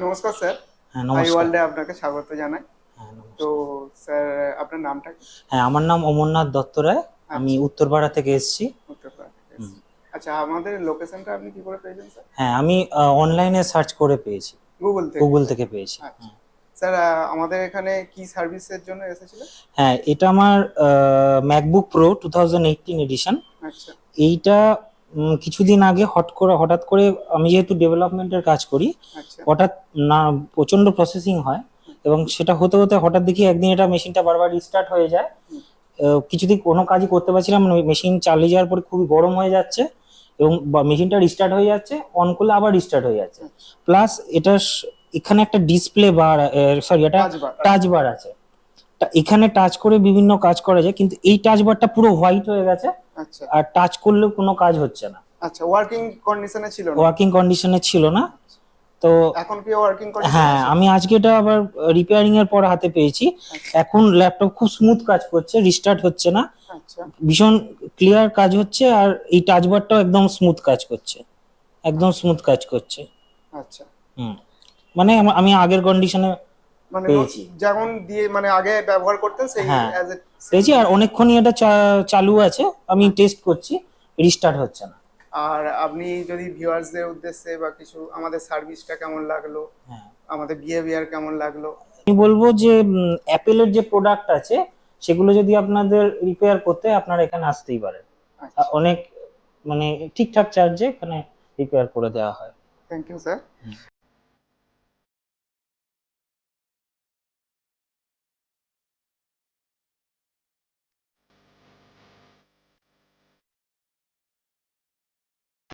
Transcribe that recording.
নমস্কার স্যার। হ্যাঁ, আই নমস্কার। ওয়ার্ল্ডে আপনাকে স্বাগত জানাই। হ্যাঁ, তো নমস্কার। স্যার, আপনার নামটা কি? হ্যাঁ, আমার নাম অমরনাথ দত্ত রায়। আমি আচ্ছা, উত্তরপাড়া থেকে এসেছি। উত্তরপাড়া থেকে হুম। এসেছেন। আচ্ছা, আমাদের লোকেশনটা আপনি কি করে পেয়েছেন স্যার? হ্যাঁ, আমি অনলাইনে সার্চ করে পেয়েছি। গুগল থেকে, গুগল তাই থেকে তো? পেয়েছি। আচ্ছা হ্যাঁ। স্যার, আমাদের এখানে কি সার্ভিসের জন্য এসেছিলেন? হ্যাঁ, এটা আমার ম্যাকবুক প্রো 2018 এডিশন। আচ্ছা, এইটা কিছুদিন আগে হঠাৎ করে আমি যেহেতু ডেভেলপমেন্টের কাজ করি, আচ্ছা, হঠাৎ না প্রচন্ড প্রসেসিং হয়, এবং সেটা হতে হতে হঠাৎ দেখি একদিন এটা মেশিনটা বারবার রিস্টার্ট হয়ে যায়। হুম, কিছুদিন কোনো কাজই করতে পারছিলাম না, মেশিন চালিয়ে যাওয়ার পরে খুবই গরম হয়ে যাচ্ছে, এবং মেশিনটা রিস্টার্ট হয়ে যাচ্ছে, অন করলে আবার রিস্টার্ট হয়ে যাচ্ছে। আচ্ছা, প্লাস এটা এখানে একটা ডিসপ্লে বার, সরি, এটা কাজ বার, টাচ আচ্ছা, বার আছে। এখানে টাচ করে বিভিন্ন কাজ করা যায়, কিন্তু এই টাচ বারটা পুরো হোয়াইট হয়ে গেছে, আচ্ছা, আর টাচ করলেও কোনো কাজ হচ্ছে না। আচ্ছা, ওয়ার্কিং কন্ডিশনে ছিল না? ওয়ার্কিং কন্ডিশনে ছিল না। আচ্ছা, তো এখন কি ওয়ার্কিং কন্ডিশনে হ্যাঁ, আছে? আমি আজকে এটা আবার রিপেয়ারিং এর পর হাতে পেয়েছি। আচ্ছা, এখন ল্যাপটপ খুব স্মুথ কাজ করছে, রিস্টার্ট হচ্ছে না, আচ্ছা, ভীষণ ক্লিয়ার কাজ হচ্ছে, আর এই টাচবারটাও একদম স্মুথ কাজ করছে, একদম আচ্ছা, স্মুথ কাজ করছে। আচ্ছা। হুম। মানে আমি আগের কন্ডিশনে মানে পেয়েছি। যেমন দিয়ে মানে আগে ব্যবহার করতেন সেই হ্যাঁ, অ্যাজ এ সেম পেয়েছি, আর কন্ডিশন। অনেকক্ষণই এটা চালু আছে, আমি আচ্ছা। টেস্ট করছি, রিস্টার্ট হচ্ছে না। আর আপনি যদি ভিউয়ার্সদের উদ্দেশ্যে বা কিছু আমাদের সার্ভিসটা কেমন লাগলো, হ্যাঁ, আমাদের বিহেভিয়ার কেমন লাগলো? আমি বলবো যে অ্যাপেলের যে প্রোডাক্ট আছে সেগুলো যদি আপনাদের রিপেয়ার করতে হয়, আপনারা এখানে আসতেই পারেন। আচ্ছা, অনেক মানে ঠিকঠাক চার্জে এখানে রিপেয়ার করে দেওয়া হয়। Thank you sir.